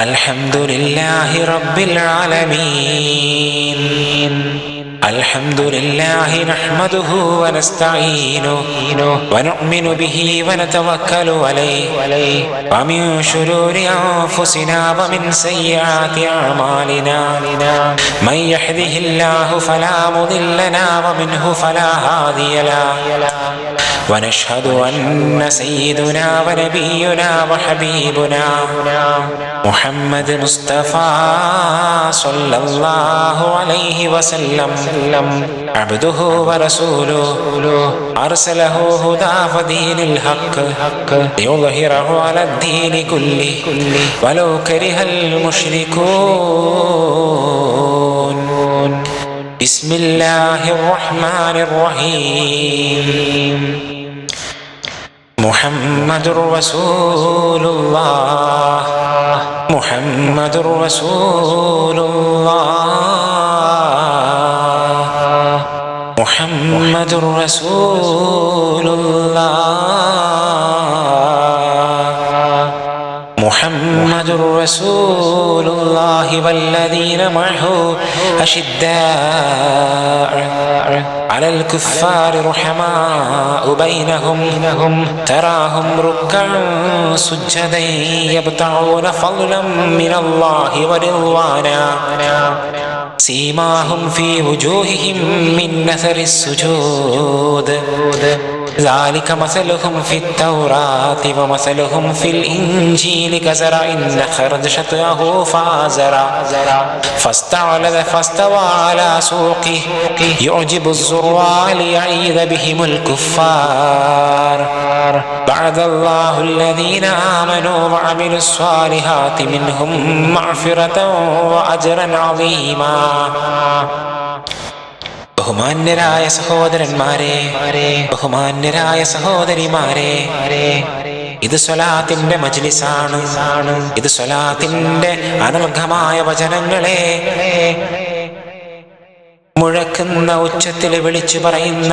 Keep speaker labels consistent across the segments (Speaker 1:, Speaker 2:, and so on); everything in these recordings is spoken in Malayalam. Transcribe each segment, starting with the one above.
Speaker 1: അൽഹംദുലില്ലാഹി റബ്ബിൽ ആലമീൻ. അൽഹംദുലില്ലാഹി നഹ്മദുഹു വനസ്തഈനുഹു വനുഅ്മിനു ബിഹി വനതവക്കലു അലൈഹി വമിൻ ശുരൂരി അൻഫുസിനാ വമിൻ സയ്യിആതി അഅ്മാലിനാ മൻ യഹ്ദിഹില്ലാഹു ഫലാ മുദില്ല ലഹു വമിൻഹു ഫലാ ഹാദിയ ലഹു ونشهد أن سيدنا ونبينا وحبيبنا محمد مصطفى صلى الله عليه وسلم عبده ورسوله أرسله هدى ودين الحق ليظهره على الدين كله ولو كره المشركون. بسم الله الرحمن الرحيم. محمد رسول الله محمد رسول الله محمد رسول الله محمد رسول الله والذين معه أشداء على الكفار رحماء بينهم تراهم ركعا سجدا يبتغون فضلا من الله ورضوانا سيماهم في وجوههم من أثر السجود ذلك مثلهم في التوراة ومثلهم في الإنجيل كزرع أخرج شطأه فآزره فاستوى على سوقه يعجب الزراع ليعيذ بهم الكفار. بعد الله الذين آمنوا وعملوا الصالحات منهم مغفرة وأجرا عظيما. ബഹുമാന്യരായ സഹോദരന്മാരെ, ബഹുമാന്യരായ സഹോദരിമാരെ, ഇത് സ്വലാത്തിന്റെ മജ്ലിസാണ്. ഇത് സ്വലാത്തിന്റെ അനർഘമായ വചനങ്ങളെ മുഴക്കുന്ന ഉച്ചത്തിൽ വിളിച്ചു പറയുന്ന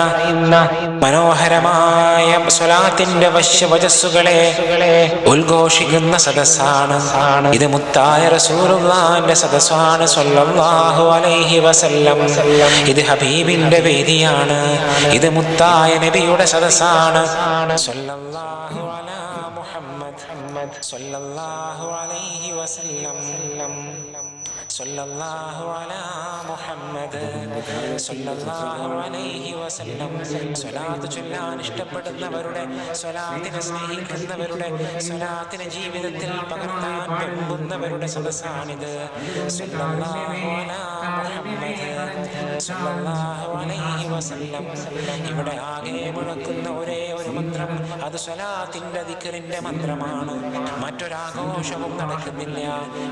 Speaker 1: മനോഹരമായ സ്വലാത്തിന്റെ വശ്യവചസ്സുകളെ ഉദ്ഘോഷിക്കുന്ന സദസ്സാണ്. ഇത് മുത്തായ റസൂലുള്ളാഹിന്റെ സദസ്സാണ് സ്വല്ലല്ലാഹു അലൈഹി വസല്ലം. ഇത് ഹബീബിന്റെ വേദിയാണ്. ഇത് മുത്തായ നബിയുടെ സദസ്സാണ്. സ്വല്ലല്ലാഹു അലാ മുഹമ്മദ് സ്വല്ലല്ലാഹു അലൈഹി വസല്ലം. സ്വല്ലല്ലാഹു അലാ മുഹമ്മദ് സ്വല്ലല്ലാഹു അലൈഹി വസല്ലം. സ്വലാത്ത് ചൊല്ലാൻ ഇഷ്ടപ്പെടുന്നവരുടെ, സ്വലാത്തിനെ സ്നേഹിക്കുന്നവരുടെ, സ്വലാത്തിനെ ജീവിതത്തിൽ പകർത്താൻ വെമ്പുന്നവരുടെ സദസ്സാണിത്. സ്വല്ലല്ലാഹു അലാ മുഹമ്മദ് സ്വല്ലല്ലാഹു അലൈഹി വസല്ലം. ഇവിടെ ആകെ മുഴക്കുന്ന ഒരേ ഒരു മന്ത്രം, അത് സ്വലാത്തിന്റെ ദിക്റിന്റെ മന്ത്രമാണ്. മറ്റൊരാഘോഷവും നടക്കുന്നില്ല,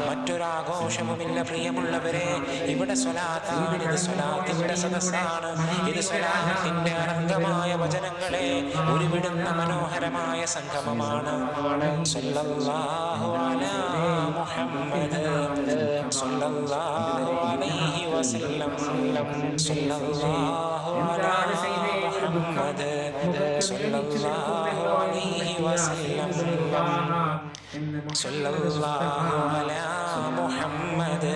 Speaker 1: മറ്റൊരാഘോഷവുമില്ല. പ്രിയമുള്ളവരെ, ഇവിടെ സ്വലാത്താണ്. ഇത് സ്വലാത്തിന്റെ സദസ്സാണ്. ഇത് സ്വലാത്തിന്റെ അനന്തമായ വചനങ്ങളെ ഉരുവിടുന്ന മനോഹരമായ സംഗമമാണ്. സ്വല്ലല്ലാഹു അലാ മുഹമ്മദ് സ്വല്ലല്ലാഹു അലൈഹി വസല്ലം. സ്വല്ലല്ലാഹു അലാ മുഹമ്മദ് സ്വല്ലല്ലാഹു അലൈഹി വസല്ലം. സ്വല്ലല്ലാഹു അലാ മുഹമ്മദ്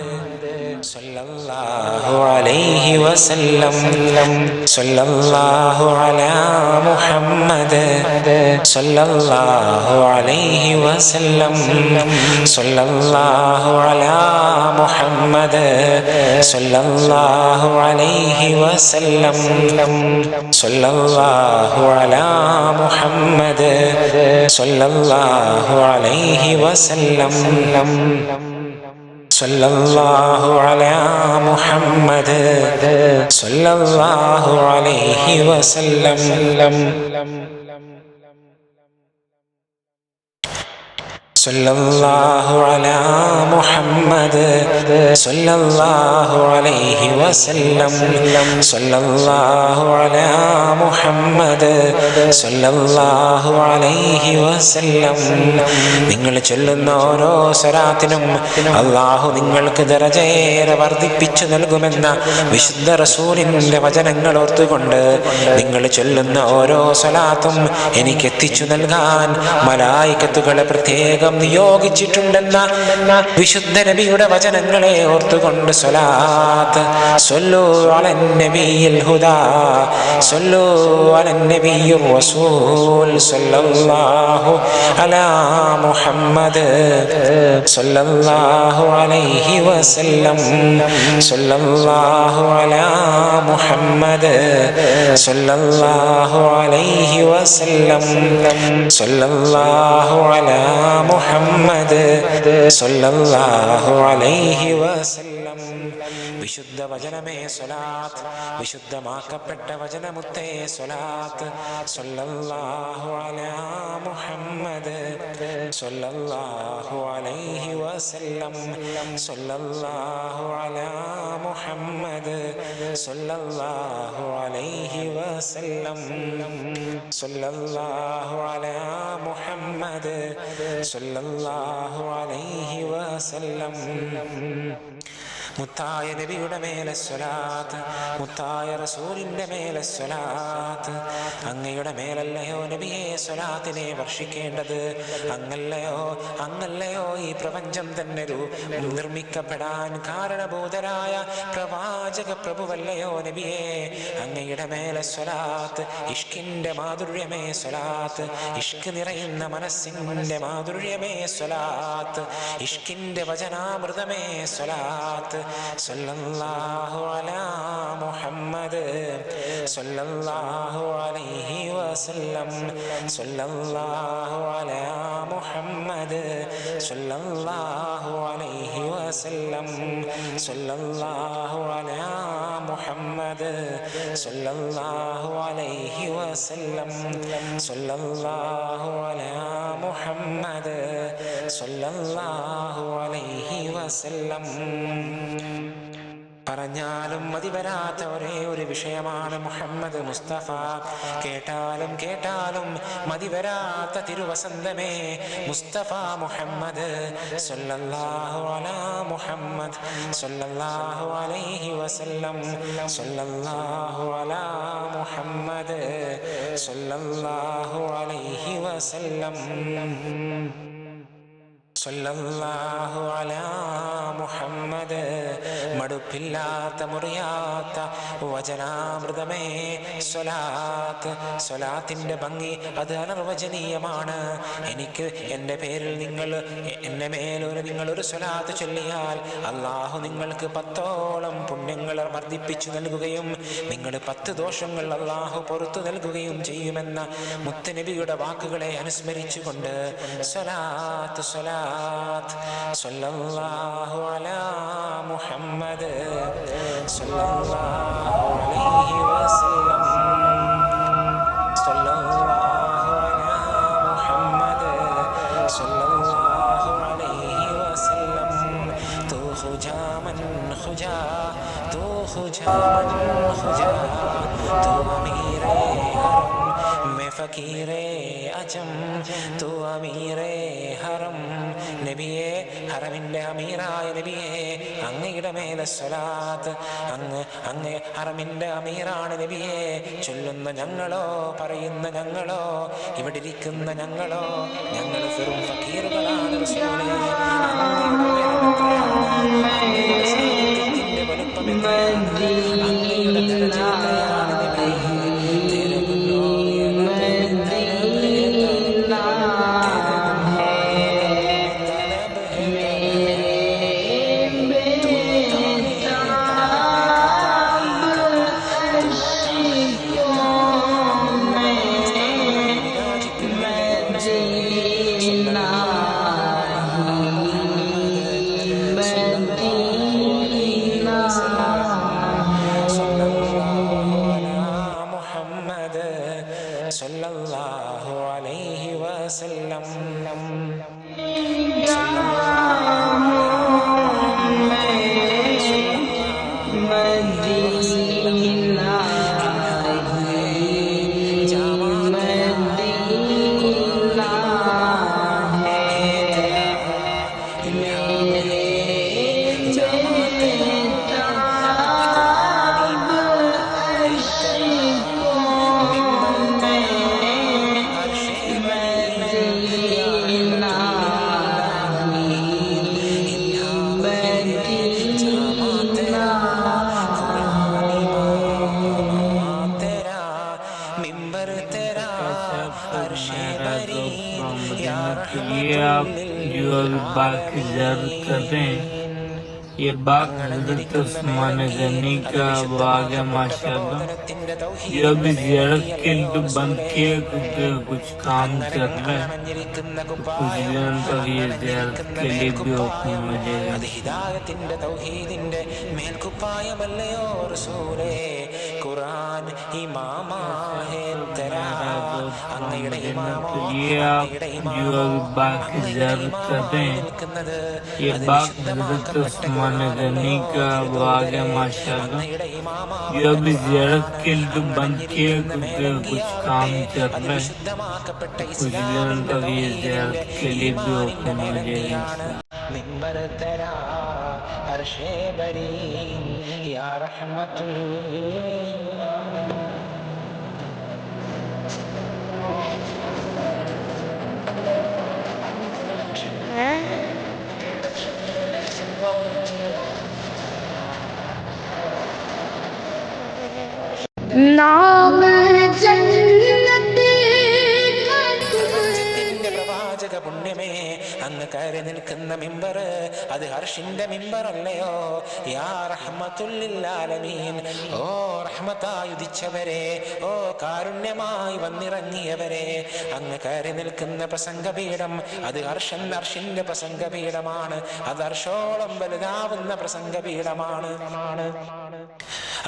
Speaker 1: സ്വല്ലല്ലാഹു അലൈഹി വസല്ലം. സ്വല്ലല്ലാഹു അലാ മുഹമ്മദ് സ്വല്ലല്ലാഹു അലൈഹി വസല്ലം. സ്വല്ലല്ലാഹു അലാ മുഹമ്മദ് സ്വല്ലല്ലാഹു അലൈഹി വസല്ലം. സ്വല്ലല്ലാഹു അലാ മുഹമ്മദ് സ്വല്ലല്ലാഹു അലൈഹി വസല്ലം. സ്വല്ലല്ലാഹു അലാ മുഹമ്മദ് സ്വല്ലല്ലാഹു അലൈഹി വസല്ലം. സല്ലല്ലാഹു അലാ മുഹമ്മദ് സല്ലല്ലാഹു അലൈഹി വസല്ലം സല്ലല്ലാഹു അലാ മുഹമ്മദ് സല്ലല്ലാഹു അലൈഹി വസല്ലം. നിങ്ങൾ ചൊല്ലുന്ന ഓരോ സ്വലാത്തിനും അല്ലാഹു നിങ്ങൾക്ക് ദറജയേറെ വർദ്ധിപ്പിച്ചു നൽകുമെന്ന വിശുദ്ധ റസൂലിന്റെ വചനങ്ങൾ ഓർത്തുകൊണ്ട് നിങ്ങൾ ചൊല്ലുന്ന ഓരോ സ്വലാത്തും എനിക്ക് എത്തിച്ചു നൽകാൻ മലായികത്തുകളെ പ്രത്യേകം നിയോഗിച്ചിട്ടുണ്ടെന്ന വിശുദ്ധ നബിയുടെ വചനങ്ങളെ ഓർത്തുകൊണ്ട് സ്വലാത്ത് സ്വല്ലു അലൻ നബിയിൽ ഹുദാ സ്വല്ലു അലൻ നബിയ്യിർ റസൂൽ സല്ലല്ലാഹു അലാ മുഹമ്മദ് സല്ലല്ലാഹു അലൈഹി വസല്ലം സല്ലല്ലാഹു അലാ മുഹമ്മദ് സല്ലല്ലാഹു അലൈഹി വസല്ലം സല്ലല്ലാഹു അലാ മുഹമ്മദ് സല്ലല്ലാഹു അലൈഹി വസല്ലം. വിശുദ്ധ വചനമേ സ്വലാത്ത്, വിശുദ്ധമാക്കപ്പെട്ട വചനമുത്തേ സ്വലാത്ത്. സല്ലല്ലാഹു അലാ മുഹമ്മദ് സല്ലല്ലാഹു അലൈഹി വസല്ലം സല്ലല്ലാഹു അലാ മുഹമ്മദ് സല്ലല്ലാഹു അലൈഹി വസല്ലം സല്ലല്ലാഹു അലാ മുഹമ്മദ് സല്ലല്ലാഹു അലൈഹി വസല്ലം. മുത്തായ നബിയുടെ മേലെ സ്വലാത്ത്, മുത്തായ റസൂലിന്റെ മേലെ സ്വലാത്ത്. അങ്ങയുടെ മേലല്ലയോ നബിയെ സ്വലാത്തിനെ വർഷിക്കേണ്ടത്? അങ്ങല്ലയോ ഈ പ്രപഞ്ചം തന്നെ നിർമ്മിക്കപ്പെടാൻ കാരണഭൂതരായ പ്രവാചക പ്രഭുവല്ലയോ നബിയെ? അങ്ങയുടെ മേലെ സ്വലാത്ത്. ഇഷ്കിന്റെ മാധുര്യമേ സ്വലാത്ത്, ഇഷ്ക് നിറയുന്ന മനസ്സിന്റെ മാധുര്യമേ സ്വലാത്ത്, ഇഷ്കിന്റെ വചനാമൃതമേ സ്വലാത്ത്. സല്ലല്ലാഹു അലാ മുഹമ്മദ് സല്ലല്ലാഹു അലൈഹി വസല്ലം സല്ലല്ലാഹു അലാ മുഹമ്മദ് സല്ലല്ലാഹു അലൈഹി വസല്ലം സല്ലല്ലാഹു അലാ മുഹമ്മദ് സല്ലല്ലാഹു അലൈഹി വസല്ലം സല്ലല്ലാഹു അലാ മുഹമ്മദ് സല്ലല്ലാഹു അലൈഹി വസല്ലം. പറഞ്ഞാലും മതി വരാത്ത ഒരേ ഒരു വിഷയമാണ് മുഹമ്മദ് മുസ്തഫ. കേട്ടാലും കേട്ടാലും മതി വരാത്ത തിരുവസന്തമേ മുസ്തഫ മുഹമ്മദ് സല്ലല്ലാഹു അലാ മുഹമ്മദ് സല്ലല്ലാഹു അലൈഹി വസല്ലം സല്ലല്ലാഹു അലാ മുഹമ്മദ് സല്ലല്ലാഹു അലൈഹി വസല്ലം സല്ലല്ലാഹു അലാ മുഹമ്മദ്. മടുപ്പില്ലാത്ത മുറിയാത്ത വചനാമൃതമേ സ്വലാത്ത്. സ്വലാത്തിന്റെ ഭംഗി അത് അനിർവചനീയമാണ്. എനിക്ക് എൻ്റെ പേരിൽ എൻ്റെ മേലൊരു നിങ്ങളൊരു സ്വലാത്ത് ചൊല്ലിയാൽ അള്ളാഹു നിങ്ങൾക്ക് 10ഓളം പുണ്യങ്ങൾ വർദ്ധിപ്പിച്ചു നൽകുകയും നിങ്ങൾ 10 ദോഷങ്ങൾ അള്ളാഹു പുറത്തു നൽകുകയും ചെയ്യുമെന്ന മുത്തുനബിയുടെ വാക്കുകളെ അനുസ്മരിച്ചുകൊണ്ട് സ്വലാത്ത് സ്വലാത്ത് സല്ലല്ലാഹു അലാ മുഹമ്മദ് സല്ലല്ലാഹു അലൈഹി വസല്ലം സല്ലല്ലാഹു അലാ മുഹമ്മദ് സല്ലല്ലാഹു അലൈഹി വസല്ലം. തൂ ഖുജാ മൻ ഖുജാ തൂ ഖുജാ മൻ ഖുജാ തൂ അമീരേ ഹറം मैं फकीरे अजम तू अमीरे हरम. നബിയെ, ഹറമിന്റെ അമീറായ നബിയെ, അങ്ങയുടെ മേലെ സ്വലാത്ത്. അങ്ങ് ഹറമിന്റെ അമീറാണ് നബിയെ. ചൊല്ലുന്ന ഞങ്ങളോ പറയുന്ന ഞങ്ങളോ ഇവിടെ ഇരിക്കുന്ന ഞങ്ങളോ ഞങ്ങൾ വെറും ഫക്കീറുകളാണ് റസൂലേ. അങ്ങയുടെ സാന്നിധ്യത്തിന്റെ വലുപ്പം എത്രയാണ്, അങ്ങയുടെ ദർജ എത്രയാണ് നബിയെ. സല്ലല്ലാഹു അലൈഹി വസല്ലം
Speaker 2: जो बाग की ज़ियारत करते हैं, ये बाग हज़रत उस्मान गनी का बाग है माशाअल्लाह। ये अभी ज़ियारत के लिए तो बंद किया क्योंकि कुछ काम चल रहा है, तो कुछ दिन तक ये ज़ियारत के लिए भी हुक्म मिलेगा।
Speaker 1: ഖുർആൻ ഇമാമാഹേ തരാ അങ്ങയുടെ
Speaker 2: तो ये आप जो अभी बाग की ज़ियारत करते हैं, ये बाग हज़रत उस्मान गनी का बाग है माशाअल्लाह। ये अभी ज़ियारत के लिए तो बंद किया क्योंकि कुछ काम चल रहा है, तो कुछ दिन तक ये ज़ियारत के लिए भी हुक्म मिलेगा।
Speaker 1: मिंबर तेरा अर्शे बरी या रहमतुल
Speaker 3: नाम जन्नत
Speaker 1: പ്രവാചക പുണ്യമേ, അങ്ങ് കയറി നിൽക്കുന്ന മിമ്പർ അത് അർശിന്റെ മിമ്പറല്ലയോ? യാ റഹ്മത്തുൽ ലിൽ ആലമീൻ, ഓ റഹ്മത്തായി ഉദിച്ചവരെ, ഓ കാരുണ്യമായി വന്നിറങ്ങിയവരെ, അങ്ങ് കയറി നിൽക്കുന്ന പ്രസംഗപീഠം അത് അർഷിന്റെ പ്രസംഗപീഠമാണ്. അത് അർഷോളം വലുതാവുന്ന പ്രസംഗപീഠമാണ്.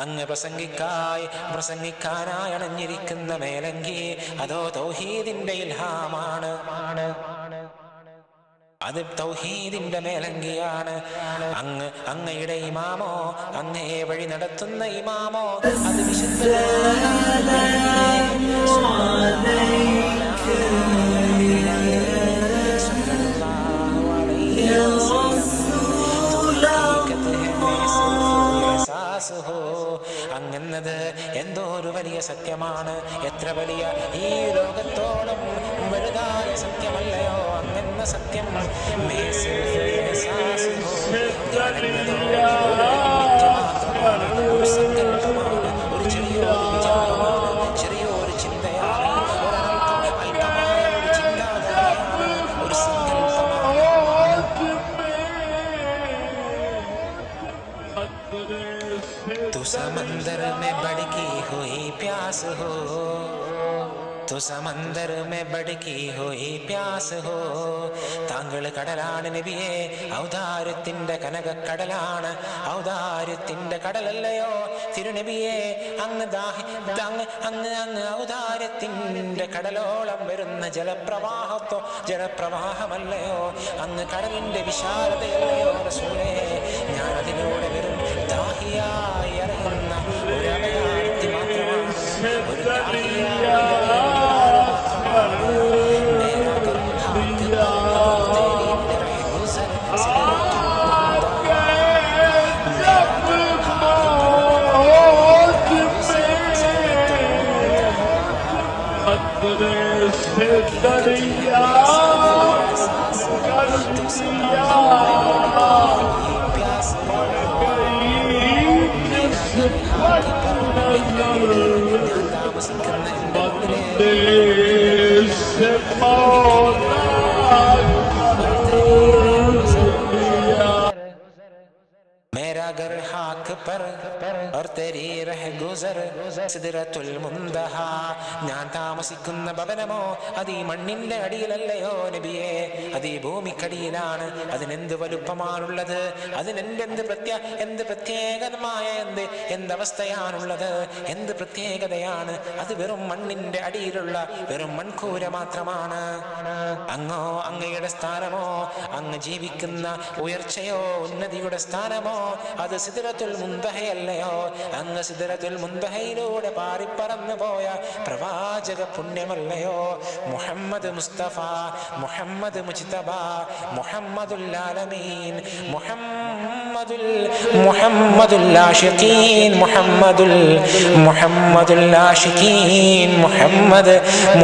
Speaker 1: അങ്ങ് പ്രസംഗിക്കാനായി അണഞ്ഞിരിക്കുന്ന മേലങ്കി അതോ തൗഹീദിന്റെ ഇൽഹാമാണ്. അത് തൗഹീദിന്റെ മേലങ്കിയാണ്. അങ്ങയുടെ ഇമാമോ, അങ്ങയെ വഴി നടത്തുന്ന ഇമാമോ അത് വിശുദ്ധ അങ്ങെന്നത് എന്തോ ഒരു വലിയ സത്യമാണ്. എത്ര വലിയ ഈ ലോകത്തോളം വലുതായ സത്യമല്ലയോ അങ്ങെന്ന സത്യം. ഒരു സങ്കല്പമാണ്, ഒരു ചെറിയൊരു വിചാരമാണ്, ചെറിയൊരു ചിന്തയാണ്, അല്പമായ ഒരു ചിന്താധാരയാണ്, ഒരു സങ്കല്പമാണ്. तू समंदर में बड़की हुई प्यास हो, तो समंदर में बड़की हुई प्यास हो. താങ്കൾ കടലാണ് നബിയെ, ഔദാര്യത്തിന്റെ കനകക്കടലാണ്, ഔദാര്യത്തിന്റെ കടലല്ലയോ തിരുനബിയെ? അങ്ങ് ഔദാര്യത്തിന്റെ കടലോളം വരുന്ന ജലപ്രവാഹമല്ലയോ? അങ്ങ് കടലിന്റെ വിശാലതയല്ലയോ റസൂലേ? ഞാൻ അതിലൂടെ വരും ദാഹിയായി ഇറങ്ങുന്ന ഒരു അഭയാർത്ഥി മാത്രമാണ്, ഒരു ദാഹിയായി मेरा घर हाक और तेरी रह गुजर സിദ്റത്തുൽ മുന്തഹ. ഞാൻ താമസിക്കുന്ന ഭവനമോ അത് ഈ മണ്ണിന്റെ അടിയിലല്ലയോ നബിയെ, അത് ഈ ഭൂമിക്കടിയിലാണ്. അതിനെന്ത് വലുപ്പമാണുള്ളത്, അതിനെന്ത് പ്രത്യേകമായ എന്തവസ്ഥയാണുള്ളത്, എന്ത് പ്രത്യേകതയാണ്. അത് വെറും മണ്ണിന്റെ അടിയിലുള്ള വെറും മൺകൂര മാത്രമാണ്. അങ്ങോ അങ്ങയുടെ സ്ഥാനമോ, അങ്ങ് ജീവിക്കുന്ന ഉയർച്ചയോ ഉന്നതിയുടെ സ്ഥാനമോ അത് സിദ്റത്തുൽ മുന്തഹയല്ലയോ. അങ്ങ് സിദ്റത്തുൽ മുന്തഹയിലൂടെ പാറിപ്പറന്നു പോയ പ്രവാചക പുണ്യമല്ലയോ. മുഹമ്മദ് മുസ്തഫ, മുഹമ്മദ് മുജ്തബ, മുഹമ്മദുൽ ആലമീൻ, മുഹമ്മദുൽ ആശിഖീൻ, മുഹമ്മദുൽ ആശിഖീൻ,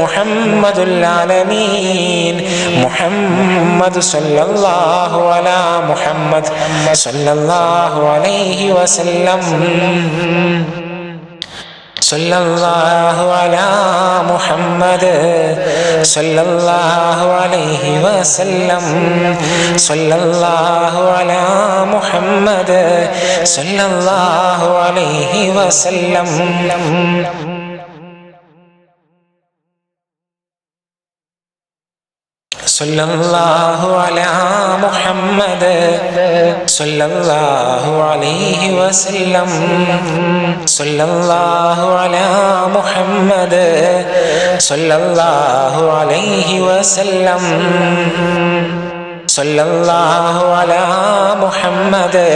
Speaker 1: മുഹമ്മദുൽ ആലമീൻ, മുഹമ്മദ് സല്ലല്ലാഹു അലാ മുഹമ്മദ് സല്ലല്ലാഹു അലൈഹി വസല്ലം, സല്ലല്ലാഹു അലാ മുഹമ്മദ് സല്ലല്ലാഹു അലൈഹി വസല്ലം, സല്ലല്ലാഹു അലാ മുഹമ്മദ് സല്ലല്ലാഹു അലൈഹി വസല്ലം. സല്ലല്ലാഹു അലാ മുഹമ്മദ് സല്ലല്ലാഹു അലൈഹി വസല്ലം, സല്ലല്ലാഹു അലാ മുഹമ്മദ് സല്ലല്ലാഹു അലൈഹി വസല്ലം, സല്ലല്ലാഹു അലാ മുഹമ്മദ്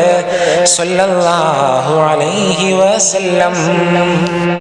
Speaker 1: സല്ലല്ലാഹു അലൈഹി വസല്ലം.